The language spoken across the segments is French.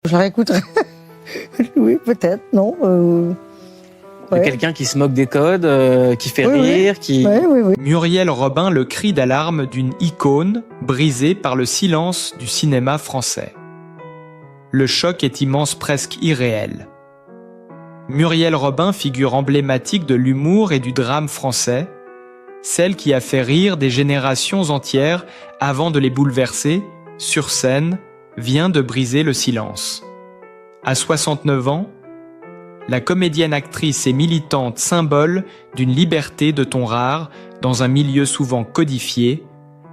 Je la réécouterai. Oui, peut-être, non. Ouais. Quelqu'un qui se moque des codes, qui fait rire, qui... Oui. Muriel Robin, le cri d'alarme d'une icône brisée par le silence du cinéma français. Le choc est immense, presque irréel. Muriel Robin, figure emblématique de l'humour et du drame français, celle qui a fait rire des générations entières avant de les bouleverser, sur scène, vient de briser le silence. À 69 ans, la comédienne, actrice et militante symbole d'une liberté de ton rare dans un milieu souvent codifié,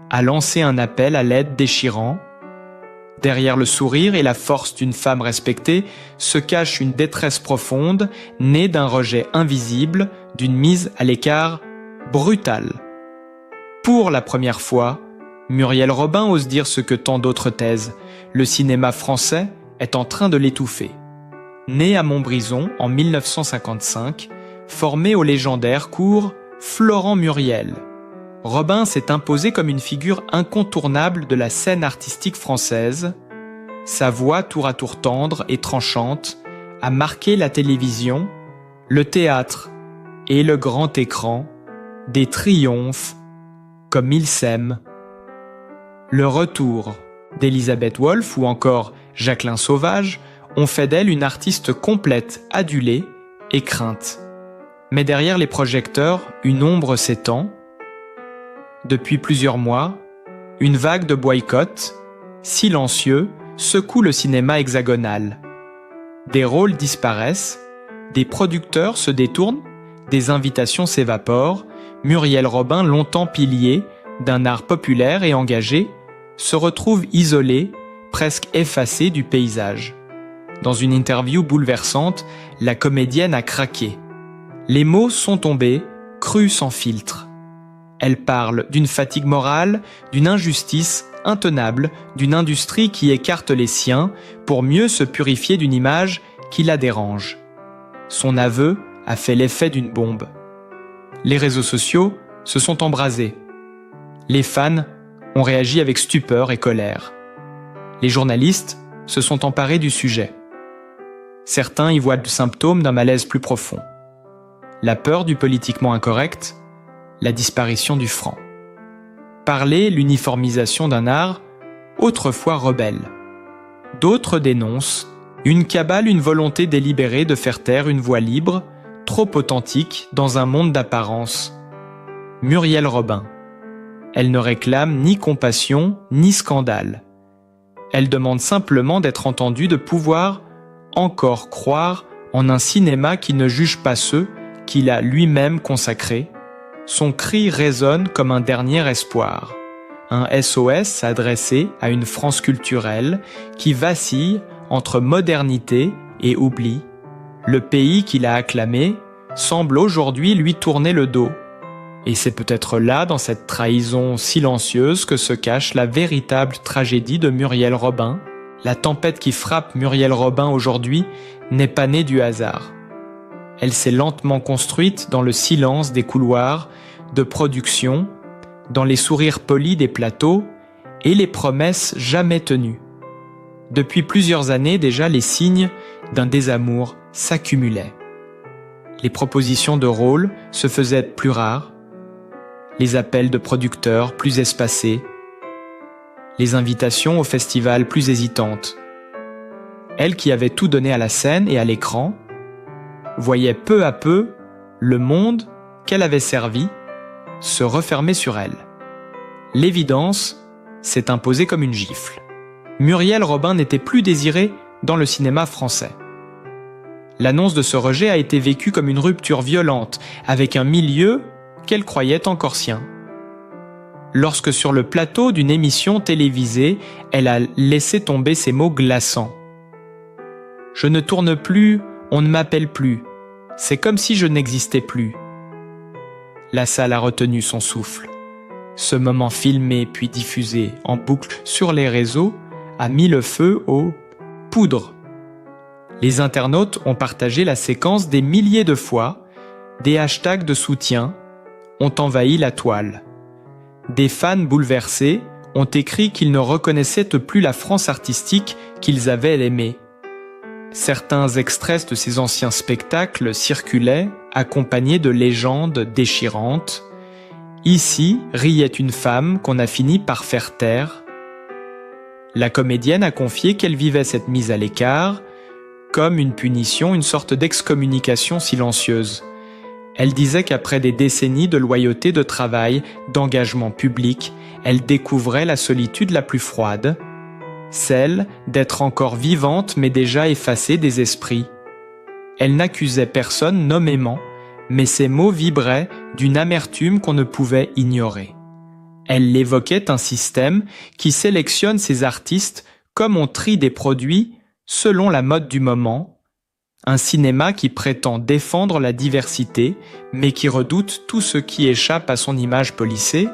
a lancé un appel à l'aide déchirant. Derrière le sourire et la force d'une femme respectée se cache une détresse profonde, née d'un rejet invisible, d'une mise à l'écart brutale. Pour la première fois, Muriel Robin ose dire ce que tant d'autres taisent. Le cinéma français est en train de l'étouffer. Née à Montbrison en 1955, formée au légendaire cours Florent Muriel, Robin s'est imposée comme une figure incontournable de la scène artistique française. Sa voix tour à tour tendre et tranchante a marqué la télévision, le théâtre et le grand écran des triomphes comme Il s'aime. Le retour d'Elisabeth Wolf ou encore Jacqueline Sauvage ont fait d'elle une artiste complète, adulée et crainte. Mais derrière les projecteurs, une ombre s'étend. Depuis plusieurs mois, une vague de boycotts, silencieux, secoue le cinéma hexagonal. Des rôles disparaissent, des producteurs se détournent, des invitations s'évaporent. Muriel Robin, longtemps pilier d'un art populaire et engagé, se retrouve isolée, presque effacée du paysage. Dans une interview bouleversante, la comédienne a craqué. Les mots sont tombés, crus sans filtre. Elle parle d'une fatigue morale, d'une injustice intenable, d'une industrie qui écarte les siens pour mieux se purifier d'une image qui la dérange. Son aveu a fait l'effet d'une bombe. Les réseaux sociaux se sont embrasés. Les fans ont réagi avec stupeur et colère. Les journalistes se sont emparés du sujet. Certains y voient le symptôme d'un malaise plus profond. La peur du politiquement incorrect, la disparition du franc. Parler l'uniformisation d'un art autrefois rebelle. D'autres dénoncent une cabale, une volonté délibérée de faire taire une voix libre, trop authentique dans un monde d'apparence. Muriel Robin. Elle ne réclame ni compassion ni scandale. Elle demande simplement d'être entendue, de pouvoir encore croire en un cinéma qui ne juge pas ceux qu'il a lui-même consacrés. Son cri résonne comme un dernier espoir, un SOS adressé à une France culturelle qui vacille entre modernité et oubli. Le pays qu'il a acclamé semble aujourd'hui lui tourner le dos. Et c'est peut-être là, dans cette trahison silencieuse, que se cache la véritable tragédie de Muriel Robin. La tempête qui frappe Muriel Robin aujourd'hui n'est pas née du hasard. Elle s'est lentement construite dans le silence des couloirs de production, dans les sourires polis des plateaux et les promesses jamais tenues. Depuis plusieurs années déjà, les signes d'un désamour s'accumulaient. Les propositions de rôles se faisaient plus rares, les appels de producteurs plus espacés, les invitations au festival plus hésitantes. Elle qui avait tout donné à la scène et à l'écran, voyait peu à peu le monde qu'elle avait servi se refermer sur elle. L'évidence s'est imposée comme une gifle. Muriel Robin n'était plus désirée dans le cinéma français. L'annonce de ce rejet a été vécue comme une rupture violente avec un milieu qu'elle croyait encore sien. Lorsque sur le plateau d'une émission télévisée, elle a laissé tomber ces mots glaçants. « Je ne tourne plus, on ne m'appelle plus. C'est comme si je n'existais plus. » La salle a retenu son souffle. Ce moment filmé puis diffusé en boucle sur les réseaux a mis le feu aux poudres. Les internautes ont partagé la séquence des milliers de fois, des hashtags de soutien ont envahi la toile. Des fans bouleversés ont écrit qu'ils ne reconnaissaient plus la France artistique qu'ils avaient aimée. Certains extraits de ces anciens spectacles circulaient, accompagnés de légendes déchirantes. Ici riait une femme qu'on a fini par faire taire. La comédienne a confié qu'elle vivait cette mise à l'écart comme une punition, une sorte d'excommunication silencieuse. Elle disait qu'après des décennies de loyauté, de travail, d'engagement public, elle découvrait la solitude la plus froide, celle d'être encore vivante mais déjà effacée des esprits. Elle n'accusait personne nommément, mais ses mots vibraient d'une amertume qu'on ne pouvait ignorer. Elle évoquait un système qui sélectionne ses artistes comme on trie des produits selon la mode du moment, un cinéma qui prétend défendre la diversité, mais qui redoute tout ce qui échappe à son image polissée.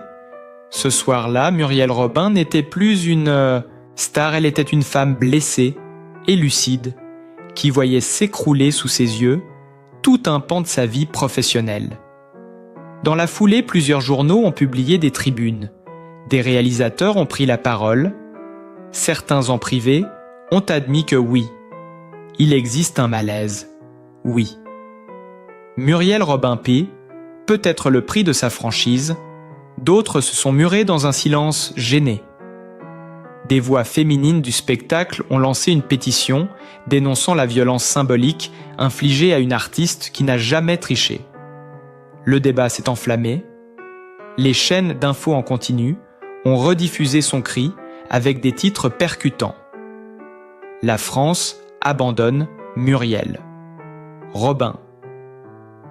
Ce soir-là, Muriel Robin n'était plus une star, elle était une femme blessée et lucide, qui voyait s'écrouler sous ses yeux tout un pan de sa vie professionnelle. Dans la foulée, plusieurs journaux ont publié des tribunes. Des réalisateurs ont pris la parole. Certains en privé ont admis que oui, il existe un malaise. Oui. Muriel Robin P. peut être le prix de sa franchise. D'autres se sont murés dans un silence gêné. Des voix féminines du spectacle ont lancé une pétition dénonçant la violence symbolique infligée à une artiste qui n'a jamais triché. Le débat s'est enflammé. Les chaînes d'infos en continu ont rediffusé son cri avec des titres percutants. La France abandonne Muriel. Robin.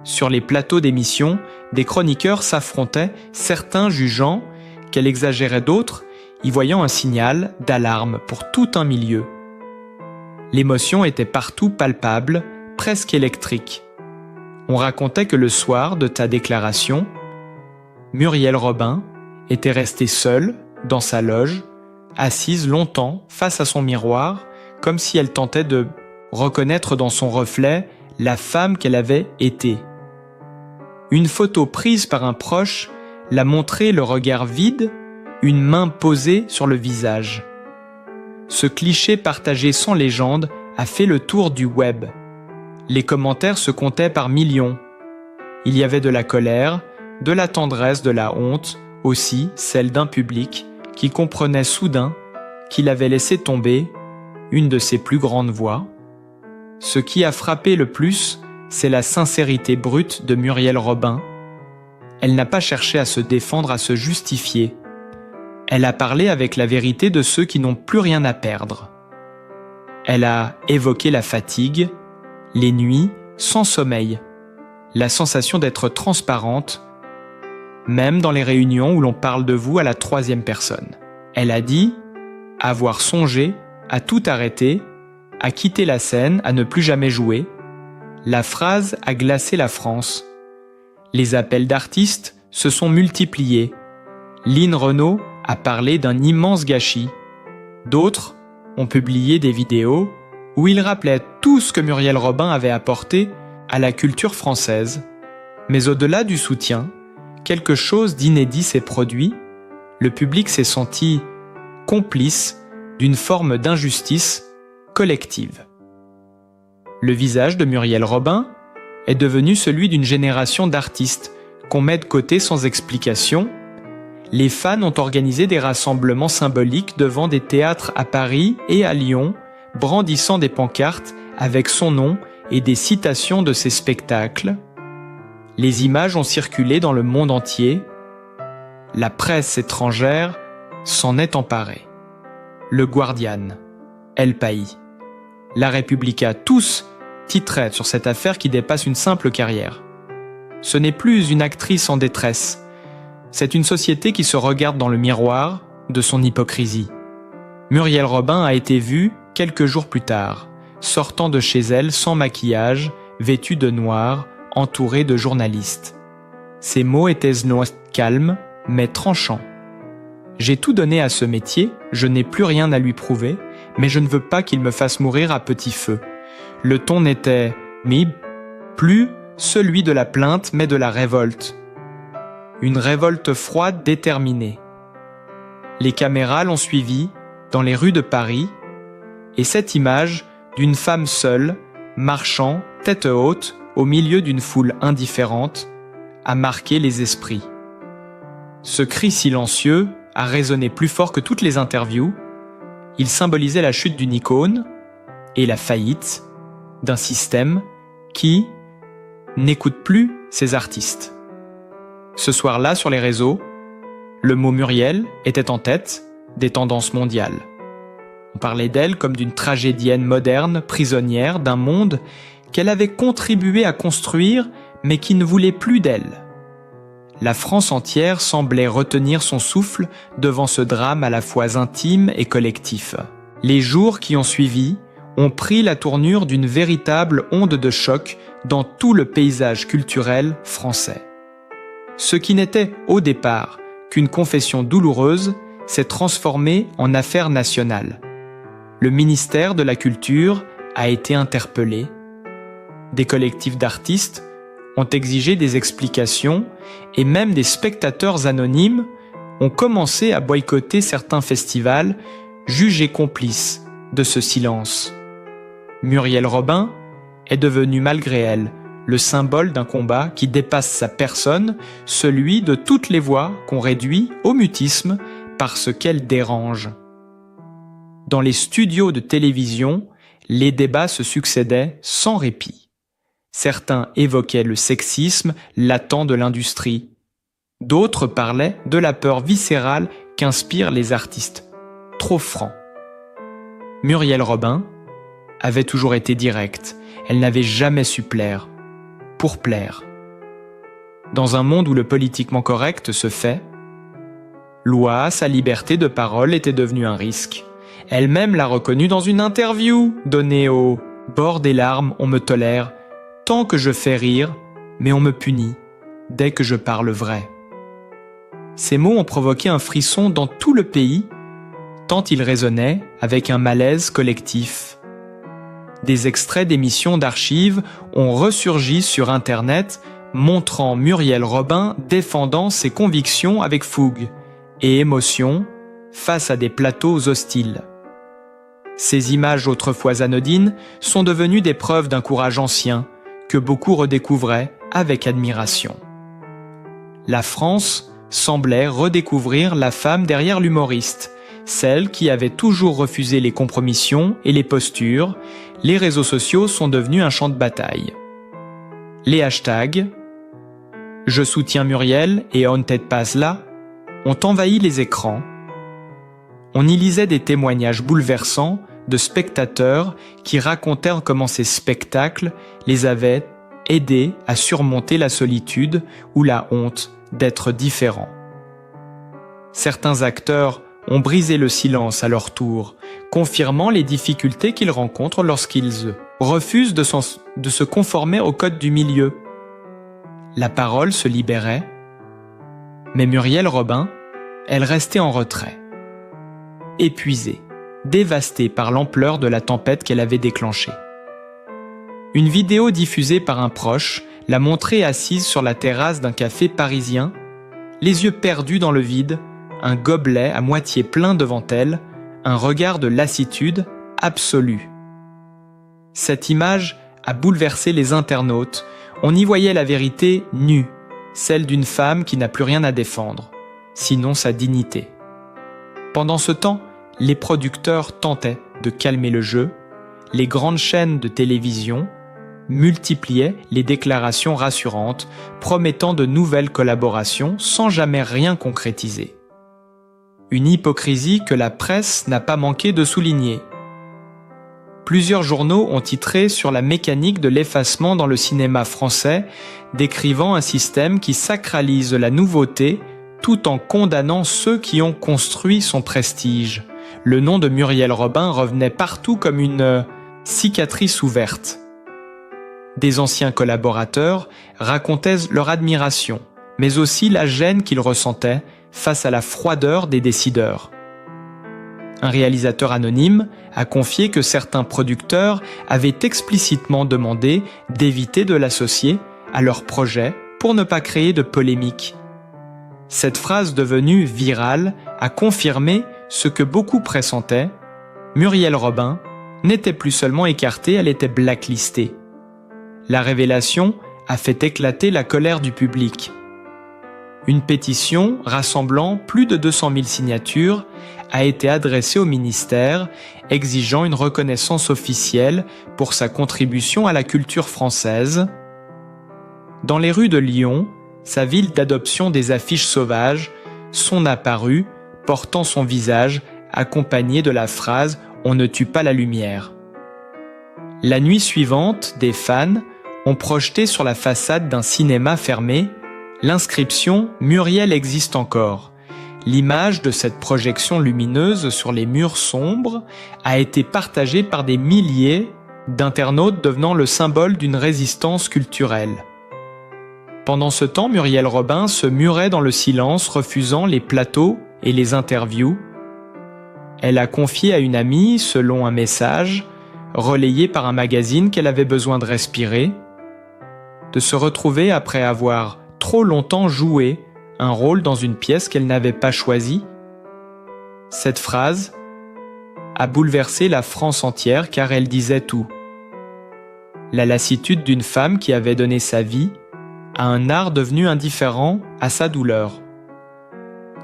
Sur les plateaux d'émissions, des chroniqueurs s'affrontaient, certains jugeant qu'elle exagérait, d'autres y voyant un signal d'alarme pour tout un milieu. L'émotion était partout palpable, presque électrique. On racontait que le soir de ta déclaration, Muriel Robin était restée seule dans sa loge, assise longtemps face à son miroir, comme si elle tentait de reconnaître dans son reflet la femme qu'elle avait été. Une photo prise par un proche l'a montré le regard vide, une main posée sur le visage. Ce cliché partagé sans légende a fait le tour du web. Les commentaires se comptaient par millions. Il y avait de la colère, de la tendresse, de la honte, aussi celle d'un public qui comprenait soudain qu'il avait laissé tomber une de ses plus grandes voix. Ce qui a frappé le plus, c'est la sincérité brute de Muriel Robin. Elle n'a pas cherché à se défendre, à se justifier. Elle a parlé avec la vérité de ceux qui n'ont plus rien à perdre. Elle a évoqué la fatigue, les nuits sans sommeil, la sensation d'être transparente, même dans les réunions où l'on parle de vous à la troisième personne. Elle a dit avoir songé à tout arrêter, à quitter la scène, à ne plus jamais jouer. La phrase a glacé la France. Les appels d'artistes se sont multipliés. Lynn Renaud a parlé d'un immense gâchis. D'autres ont publié des vidéos où ils rappelaient tout ce que Muriel Robin avait apporté à la culture française. Mais au-delà du soutien, quelque chose d'inédit s'est produit. Le public s'est senti complice d'une forme d'injustice collective. Le visage de Muriel Robin est devenu celui d'une génération d'artistes qu'on met de côté sans explication. Les fans ont organisé des rassemblements symboliques devant des théâtres à Paris et à Lyon, brandissant des pancartes avec son nom et des citations de ses spectacles. Les images ont circulé dans le monde entier. La presse étrangère s'en est emparée. Le Guardian, El País, La Repubblica, tous titraient sur cette affaire qui dépasse une simple carrière. Ce n'est plus une actrice en détresse. C'est une société qui se regarde dans le miroir de son hypocrisie. Muriel Robin a été vue quelques jours plus tard, sortant de chez elle sans maquillage, vêtue de noir, entourée de journalistes. Ses mots étaient calmes, mais tranchants. J'ai tout donné à ce métier, je n'ai plus rien à lui prouver, mais je ne veux pas qu'il me fasse mourir à petit feu. Le ton n'était plus celui de la plainte, mais de la révolte. Une révolte froide, déterminée. Les caméras l'ont suivi dans les rues de Paris, et cette image d'une femme seule, marchant, tête haute, au milieu d'une foule indifférente, a marqué les esprits. Ce cri silencieux a résonné plus fort que toutes les interviews. Il symbolisait la chute d'une icône et la faillite d'un système qui n'écoute plus ses artistes. Ce soir-là, sur les réseaux, le mot Muriel était en tête des tendances mondiales. On parlait d'elle comme d'une tragédienne moderne, prisonnière d'un monde qu'elle avait contribué à construire, mais qui ne voulait plus d'elle. La France entière semblait retenir son souffle devant ce drame à la fois intime et collectif. Les jours qui ont suivi ont pris la tournure d'une véritable onde de choc dans tout le paysage culturel français. Ce qui n'était au départ qu'une confession douloureuse s'est transformé en affaire nationale. Le ministère de la Culture a été interpellé. Des collectifs d'artistes ont exigé des explications et même des spectateurs anonymes ont commencé à boycotter certains festivals jugés complices de ce silence. Muriel Robin est devenue malgré elle le symbole d'un combat qui dépasse sa personne, celui de toutes les voix qu'on réduit au mutisme parce qu'elles dérangent. Dans les studios de télévision, les débats se succédaient sans répit. Certains évoquaient le sexisme latent de l'industrie. D'autres parlaient de la peur viscérale qu'inspirent les artistes, trop francs. Muriel Robin avait toujours été directe. Elle n'avait jamais su plaire, pour plaire. Dans un monde où le politiquement correct se fait, loi, sa liberté de parole était devenue un risque. Elle-même l'a reconnu dans une interview donnée au « bord des larmes, on me tolère, tant que je fais rire, mais on me punit, dès que je parle vrai ». Ces mots ont provoqué un frisson dans tout le pays, tant ils résonnaient avec un malaise collectif. Des extraits d'émissions d'archives ont ressurgi sur Internet, montrant Muriel Robin défendant ses convictions avec fougue et émotion face à des plateaux hostiles. Ces images autrefois anodines sont devenues des preuves d'un courage ancien que beaucoup redécouvraient avec admiration. La France semblait redécouvrir la femme derrière l'humoriste, celle qui avait toujours refusé les compromissions et les postures. Les réseaux sociaux sont devenus un champ de bataille. Les hashtags « Je soutiens Muriel » et « Haunted Pazla » ont envahi les écrans. On y lisait des témoignages bouleversants de spectateurs qui racontèrent comment ces spectacles les avaient aidés à surmonter la solitude ou la honte d'être différents. Certains acteurs ont brisé le silence à leur tour, confirmant les difficultés qu'ils rencontrent lorsqu'ils refusent de se conformer au code du milieu. La parole se libérait, mais Muriel Robin, elle restait en retrait. Épuisée, dévastée par l'ampleur de la tempête qu'elle avait déclenchée. Une vidéo diffusée par un proche l'a montrée assise sur la terrasse d'un café parisien, les yeux perdus dans le vide, un gobelet à moitié plein devant elle, un regard de lassitude absolue. Cette image a bouleversé les internautes. On y voyait la vérité nue, celle d'une femme qui n'a plus rien à défendre, sinon sa dignité. Pendant ce temps, les producteurs tentaient de calmer le jeu, les grandes chaînes de télévision multipliaient les déclarations rassurantes, promettant de nouvelles collaborations sans jamais rien concrétiser. Une hypocrisie que la presse n'a pas manqué de souligner. Plusieurs journaux ont titré sur la mécanique de l'effacement dans le cinéma français, décrivant un système qui sacralise la nouveauté tout en condamnant ceux qui ont construit son prestige. Le nom de Muriel Robin revenait partout comme une cicatrice ouverte. Des anciens collaborateurs racontaient leur admiration, mais aussi la gêne qu'ils ressentaient face à la froideur des décideurs. Un réalisateur anonyme a confié que certains producteurs avaient explicitement demandé d'éviter de l'associer à leur projet pour ne pas créer de polémique. Cette phrase devenue virale a confirmé ce que beaucoup pressentaient. Muriel Robin n'était plus seulement écartée, elle était blacklistée. La révélation a fait éclater la colère du public. Une pétition rassemblant plus de 200 000 signatures a été adressée au ministère, exigeant une reconnaissance officielle pour sa contribution à la culture française. Dans les rues de Lyon, sa ville d'adoption, des affiches sauvages sont apparues, portant son visage, accompagné de la phrase « On ne tue pas la lumière ». La nuit suivante, des fans ont projeté sur la façade d'un cinéma fermé l'inscription « Muriel existe encore ». L'image de cette projection lumineuse sur les murs sombres a été partagée par des milliers d'internautes, devenant le symbole d'une résistance culturelle. Pendant ce temps, Muriel Robin se murait dans le silence, refusant les plateaux et les interviews. Elle a confié à une amie, selon un message, relayé par un magazine, qu'elle avait besoin de respirer, de se retrouver après avoir trop longtemps joué un rôle dans une pièce qu'elle n'avait pas choisie. Cette phrase a bouleversé la France entière car elle disait tout. La lassitude d'une femme qui avait donné sa vie à un art devenu indifférent à sa douleur.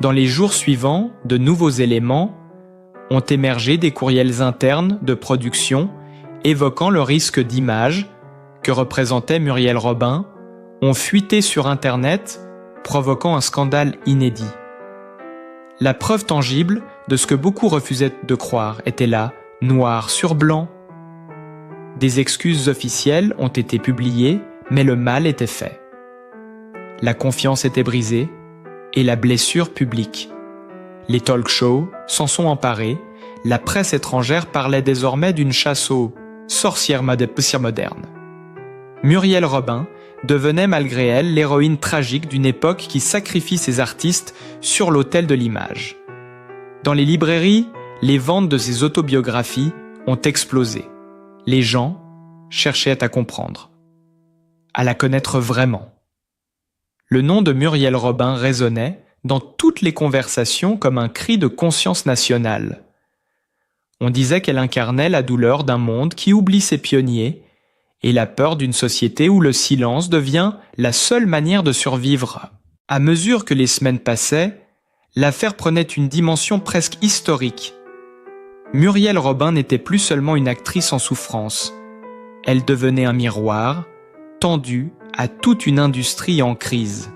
Dans les jours suivants, de nouveaux éléments ont émergé, des courriels internes de production évoquant le risque d'image que représentait Muriel Robin, ont fuité sur Internet, provoquant un scandale inédit. La preuve tangible de ce que beaucoup refusaient de croire était là, noir sur blanc. Des excuses officielles ont été publiées, mais le mal était fait. La confiance était brisée et la blessure publique. Les talk-shows s'en sont emparés, la presse étrangère parlait désormais d'une chasse aux sorcières modernes. Muriel Robin devenait malgré elle l'héroïne tragique d'une époque qui sacrifie ses artistes sur l'autel de l'image. Dans les librairies, les ventes de ses autobiographies ont explosé. Les gens cherchaient à comprendre, à la connaître vraiment. Le nom de Muriel Robin résonnait dans toutes les conversations comme un cri de conscience nationale. On disait qu'elle incarnait la douleur d'un monde qui oublie ses pionniers et la peur d'une société où le silence devient la seule manière de survivre. À mesure que les semaines passaient, l'affaire prenait une dimension presque historique. Muriel Robin n'était plus seulement une actrice en souffrance. Elle devenait un miroir, tendu à toute une industrie en crise.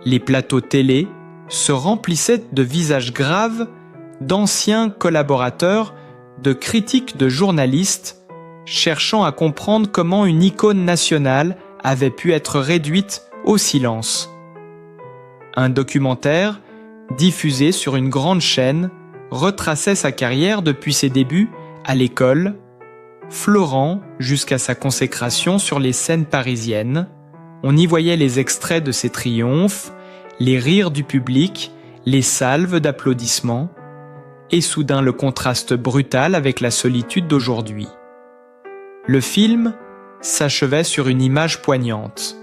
Les plateaux télé se remplissaient de visages graves, d'anciens collaborateurs, de critiques de journalistes, cherchant à comprendre comment une icône nationale avait pu être réduite au silence. Un documentaire, diffusé sur une grande chaîne, retraçait sa carrière depuis ses débuts à l'école, Florent jusqu'à sa consécration sur les scènes parisiennes. On y voyait les extraits de ses triomphes, les rires du public, les salves d'applaudissements, et soudain le contraste brutal avec la solitude d'aujourd'hui. Le film s'achevait sur une image poignante.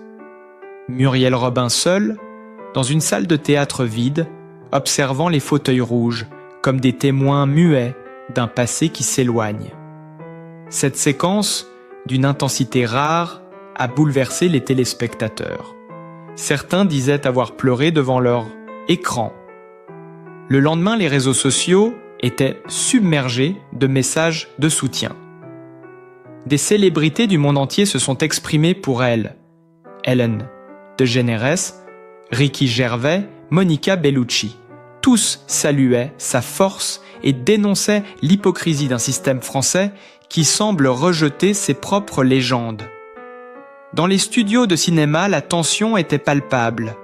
Muriel Robin seule, dans une salle de théâtre vide, observant les fauteuils rouges comme des témoins muets d'un passé qui s'éloigne. Cette séquence, d'une intensité rare, a bouleversé les téléspectateurs. Certains disaient avoir pleuré devant leur écran. Le lendemain, les réseaux sociaux étaient submergés de messages de soutien. Des célébrités du monde entier se sont exprimées pour elle. Ellen DeGeneres, Ricky Gervais, Monica Bellucci. Tous saluaient sa force et dénonçaient l'hypocrisie d'un système français qui semble rejeter ses propres légendes. Dans les studios de cinéma, la tension était palpable.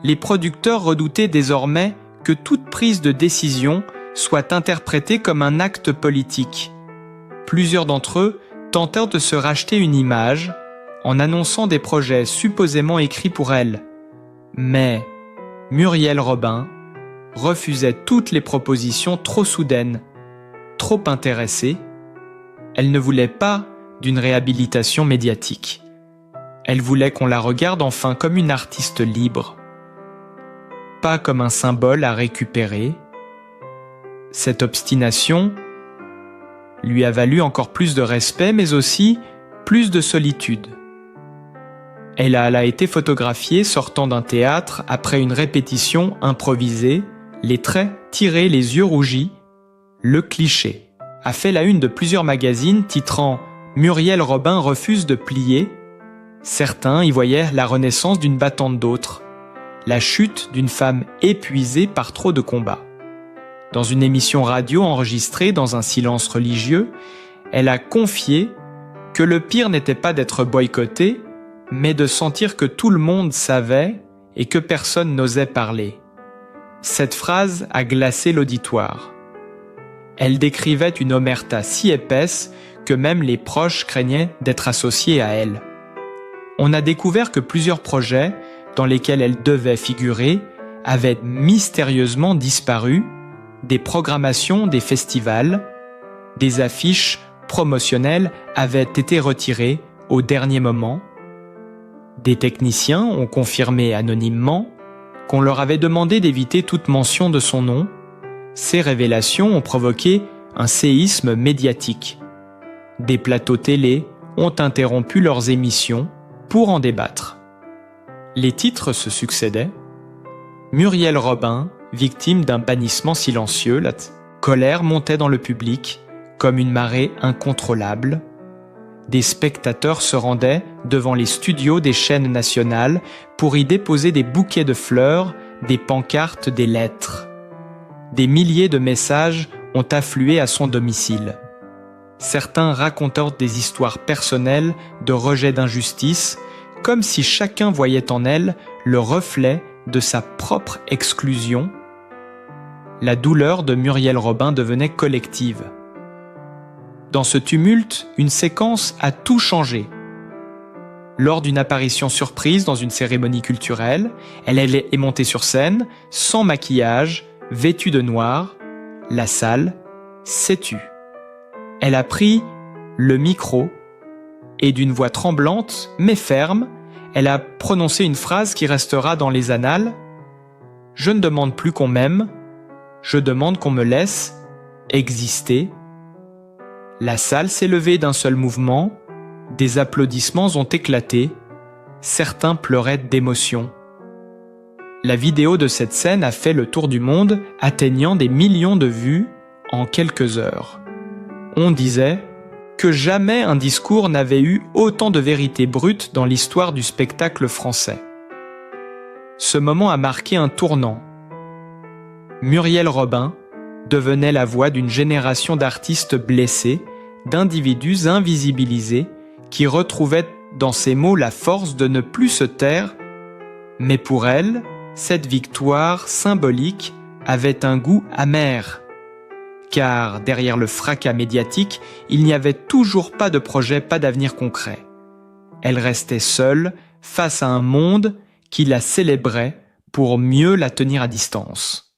Les producteurs redoutaient désormais que toute prise de décision soit interprétée comme un acte politique. Plusieurs d'entre eux tentèrent de se racheter une image en annonçant des projets supposément écrits pour elle. Mais Muriel Robin refusait toutes les propositions trop soudaines, trop intéressée. Elle ne voulait pas d'une réhabilitation médiatique. Elle voulait qu'on la regarde enfin comme une artiste libre, pas comme un symbole à récupérer. Cette obstination lui a valu encore plus de respect, mais aussi plus de solitude. Elle a été photographiée sortant d'un théâtre après une répétition improvisée, les traits tirés, les yeux rougis. Le cliché a fait la une de plusieurs magazines titrant « Muriel Robin refuse de plier ». Certains y voyaient la renaissance d'une battante d'autres, la chute d'une femme épuisée par trop de combats. Dans une émission radio enregistrée dans un silence religieux, elle a confié que le pire n'était pas d'être boycottée, mais de sentir que tout le monde savait et que personne n'osait parler. Cette phrase a glacé l'auditoire. Elle décrivait une omerta si épaisse que même les proches craignaient d'être associés à elle. On a découvert que plusieurs projets dans lesquels elle devait figurer avaient mystérieusement disparu, des programmations des festivals, des affiches promotionnelles avaient été retirées au dernier moment. Des techniciens ont confirmé anonymement qu'on leur avait demandé d'éviter toute mention de son nom. Ces révélations ont provoqué un séisme médiatique. Des plateaux télé ont interrompu leurs émissions pour en débattre. Les titres se succédaient. Muriel Robin, victime d'un bannissement silencieux, la colère montait dans le public comme une marée incontrôlable. Des spectateurs se rendaient devant les studios des chaînes nationales pour y déposer des bouquets de fleurs, des pancartes, des lettres. Des milliers de messages ont afflué à son domicile. Certains racontant des histoires personnelles de rejet d'injustice, comme si chacun voyait en elle le reflet de sa propre exclusion. La douleur de Muriel Robin devenait collective. Dans ce tumulte, une séquence a tout changé. Lors d'une apparition surprise dans une cérémonie culturelle, elle est montée sur scène, sans maquillage, vêtue de noir. La salle s'est tue. Elle a pris le micro et d'une voix tremblante, mais ferme, elle a prononcé une phrase qui restera dans les annales. « Je ne demande plus qu'on m'aime, je demande qu'on me laisse exister. » La salle s'est levée d'un seul mouvement, des applaudissements ont éclaté, certains pleuraient d'émotion. La vidéo de cette scène a fait le tour du monde, atteignant des millions de vues en quelques heures. On disait que jamais un discours n'avait eu autant de vérité brute dans l'histoire du spectacle français. Ce moment a marqué un tournant. Muriel Robin devenait la voix d'une génération d'artistes blessés, d'individus invisibilisés, qui retrouvaient dans ses mots la force de ne plus se taire, mais pour elle, cette victoire symbolique avait un goût amer. Car derrière le fracas médiatique, il n'y avait toujours pas de projet, pas d'avenir concret. Elle restait seule face à un monde qui la célébrait pour mieux la tenir à distance.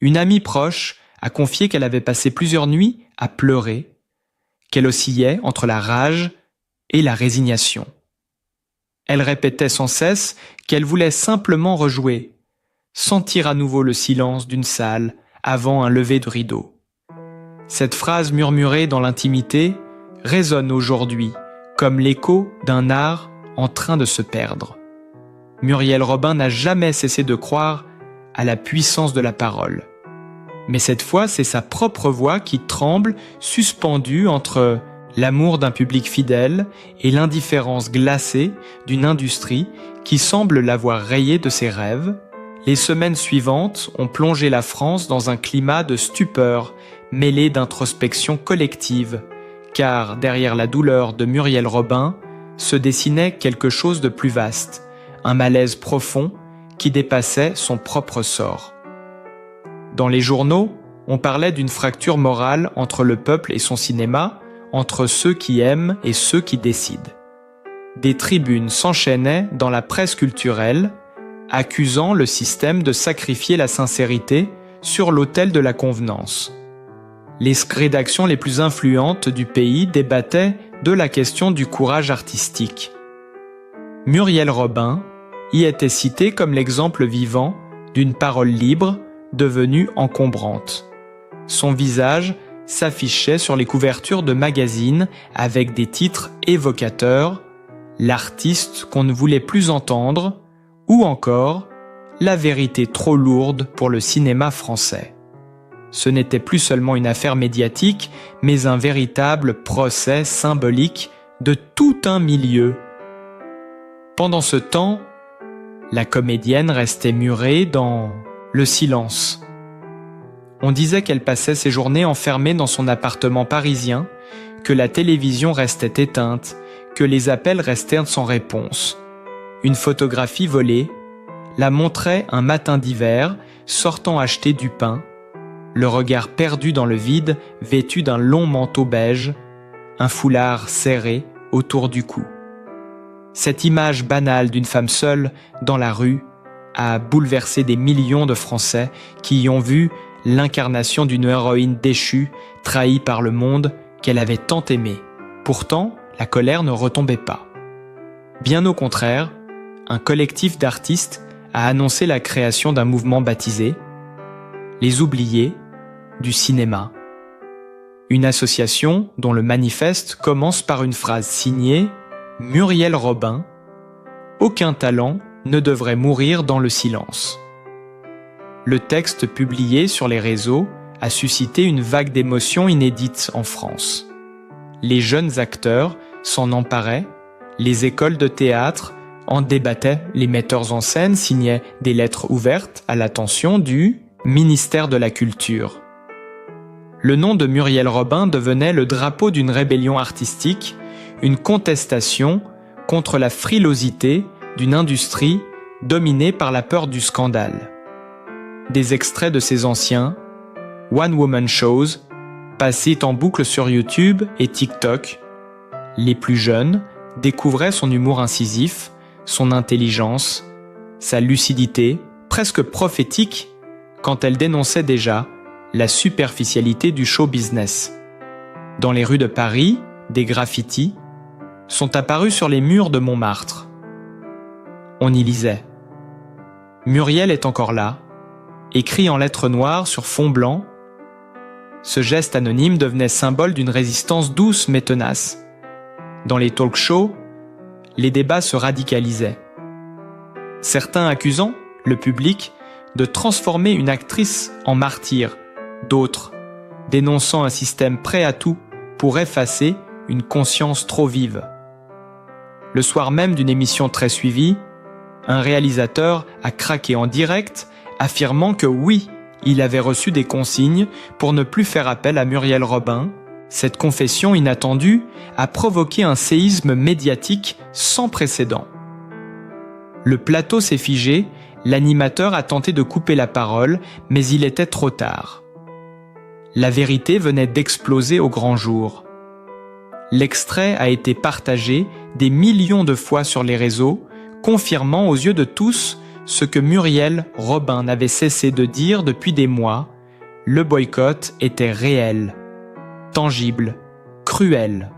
Une amie proche a confié qu'elle avait passé plusieurs nuits à pleurer, qu'elle oscillait entre la rage et la résignation. Elle répétait sans cesse qu'elle voulait simplement rejouer, sentir à nouveau le silence d'une salle avant un lever de rideau. Cette phrase murmurée dans l'intimité résonne aujourd'hui comme l'écho d'un art en train de se perdre. Muriel Robin n'a jamais cessé de croire à la puissance de la parole. Mais cette fois, c'est sa propre voix qui tremble, suspendue entre l'amour d'un public fidèle et l'indifférence glacée d'une industrie qui semble l'avoir rayée de ses rêves. Les semaines suivantes ont plongé la France dans un climat de stupeur mêlé d'introspection collective, car derrière la douleur de Muriel Robin se dessinait quelque chose de plus vaste, un malaise profond qui dépassait son propre sort. Dans les journaux, on parlait d'une fracture morale entre le peuple et son cinéma, entre ceux qui aiment et ceux qui décident. Des tribunes s'enchaînaient dans la presse culturelle, accusant le système de sacrifier la sincérité sur l'autel de la convenance. Les rédactions les plus influentes du pays débattaient de la question du courage artistique. Muriel Robin y était citée comme l'exemple vivant d'une parole libre devenue encombrante. Son visage s'affichaient sur les couvertures de magazines avec des titres évocateurs, l'artiste qu'on ne voulait plus entendre, ou encore la vérité trop lourde pour le cinéma français. Ce n'était plus seulement une affaire médiatique, mais un véritable procès symbolique de tout un milieu. Pendant ce temps, la comédienne restait murée dans le silence. On disait qu'elle passait ses journées enfermée dans son appartement parisien, que la télévision restait éteinte, que les appels restèrent sans réponse. Une photographie volée la montrait un matin d'hiver, sortant acheter du pain, le regard perdu dans le vide, vêtu d'un long manteau beige, un foulard serré autour du cou. Cette image banale d'une femme seule dans la rue a bouleversé des millions de Français qui y ont vu l'incarnation d'une héroïne déchue, trahie par le monde qu'elle avait tant aimé. Pourtant, la colère ne retombait pas. Bien au contraire, un collectif d'artistes a annoncé la création d'un mouvement baptisé « Les Oubliés du cinéma ». Une association dont le manifeste commence par une phrase signée « Muriel Robin, aucun talent ne devrait mourir dans le silence ». Le texte publié sur les réseaux a suscité une vague d'émotions inédites en France. Les jeunes acteurs s'en emparaient, les écoles de théâtre en débattaient, les metteurs en scène signaient des lettres ouvertes à l'attention du ministère de la Culture. Le nom de Muriel Robin devenait le drapeau d'une rébellion artistique, une contestation contre la frilosité d'une industrie dominée par la peur du scandale. Des extraits de ces anciens one-woman shows passaient en boucle sur YouTube et TikTok. Les plus jeunes découvraient son humour incisif, son intelligence, sa lucidité, presque prophétique, quand elle dénonçait déjà la superficialité du show business. Dans les rues de Paris, des graffitis sont apparus sur les murs de Montmartre. On y lisait « Muriel est encore là », écrit en lettres noires sur fond blanc. Ce geste anonyme devenait symbole d'une résistance douce mais tenace. Dans les talk-shows, les débats se radicalisaient. Certains accusant le public de transformer une actrice en martyr, d'autres dénonçant un système prêt à tout pour effacer une conscience trop vive. Le soir même d'une émission très suivie, un réalisateur a craqué en direct, affirmant que oui, il avait reçu des consignes pour ne plus faire appel à Muriel Robin. Cette confession inattendue a provoqué un séisme médiatique sans précédent. Le plateau s'est figé, l'animateur a tenté de couper la parole, mais il était trop tard. La vérité venait d'exploser au grand jour. L'extrait a été partagé des millions de fois sur les réseaux, confirmant aux yeux de tous ce que Muriel Robin n'avait cessé de dire depuis des mois, le boycott était réel, tangible, cruel.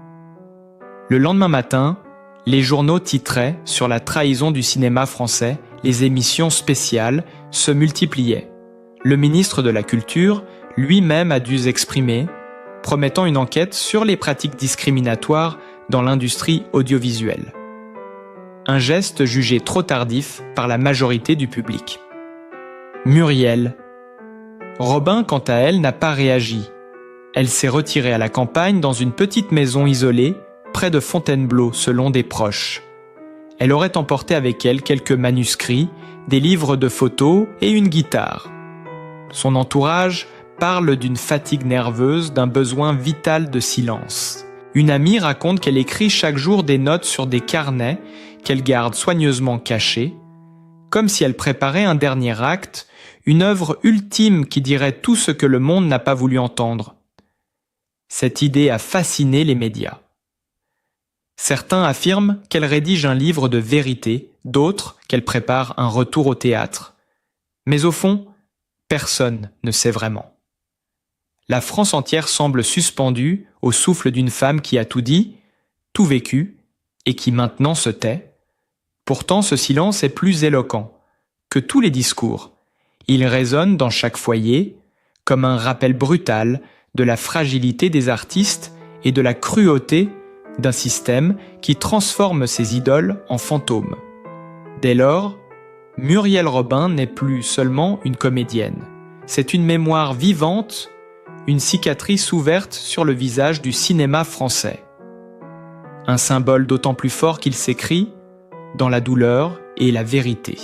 Le lendemain matin, les journaux titraient sur la trahison du cinéma français, les émissions spéciales se multipliaient. Le ministre de la Culture lui-même a dû s'exprimer, promettant une enquête sur les pratiques discriminatoires dans l'industrie audiovisuelle. Un geste jugé trop tardif par la majorité du public. Muriel Robin, quant à elle, n'a pas réagi. Elle s'est retirée à la campagne dans une petite maison isolée, près de Fontainebleau, selon des proches. Elle aurait emporté avec elle quelques manuscrits, des livres de photos et une guitare. Son entourage parle d'une fatigue nerveuse, d'un besoin vital de silence. Une amie raconte qu'elle écrit chaque jour des notes sur des carnets qu'elle garde soigneusement cachés, comme si elle préparait un dernier acte, une œuvre ultime qui dirait tout ce que le monde n'a pas voulu entendre. Cette idée a fasciné les médias. Certains affirment qu'elle rédige un livre de vérité, d'autres qu'elle prépare un retour au théâtre. Mais au fond, personne ne sait vraiment. La France entière semble suspendue au souffle d'une femme qui a tout dit, tout vécu, et qui maintenant se tait. Pourtant, ce silence est plus éloquent que tous les discours. Il résonne dans chaque foyer, comme un rappel brutal de la fragilité des artistes et de la cruauté d'un système qui transforme ses idoles en fantômes. Dès lors, Muriel Robin n'est plus seulement une comédienne. C'est une mémoire vivante, une cicatrice ouverte sur le visage du cinéma français. Un symbole d'autant plus fort qu'il s'écrit dans la douleur et la vérité.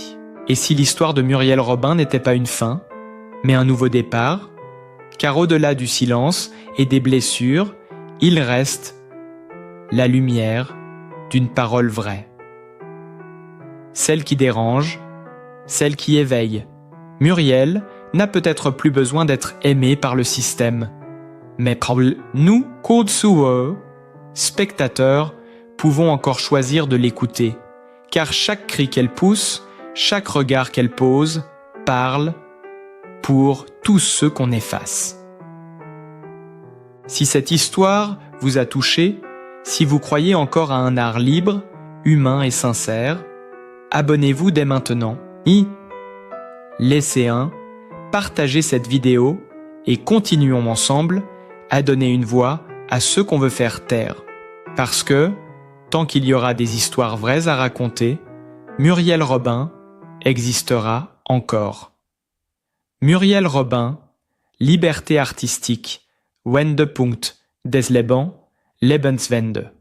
Et si l'histoire de Muriel Robin n'était pas une fin, mais un nouveau départ, car au-delà du silence et des blessures, il reste la lumière d'une parole vraie. Celle qui dérange, celle qui éveille. Muriel n'a peut-être plus besoin d'être aimée par le système, mais nous, Koudsuo, spectateurs, pouvons encore choisir de l'écouter, car chaque cri qu'elle pousse, chaque regard qu'elle pose, parle pour tous ceux qu'on efface. Si cette histoire vous a touché, si vous croyez encore à un art libre, humain et sincère, abonnez-vous dès maintenant et laissez partagez cette vidéo et continuons ensemble à donner une voix à ceux qu'on veut faire taire. Parce que, tant qu'il y aura des histoires vraies à raconter, Muriel Robin existera encore. Muriel Robin, Liberté artistique, Wendepunkt des Lebenswende.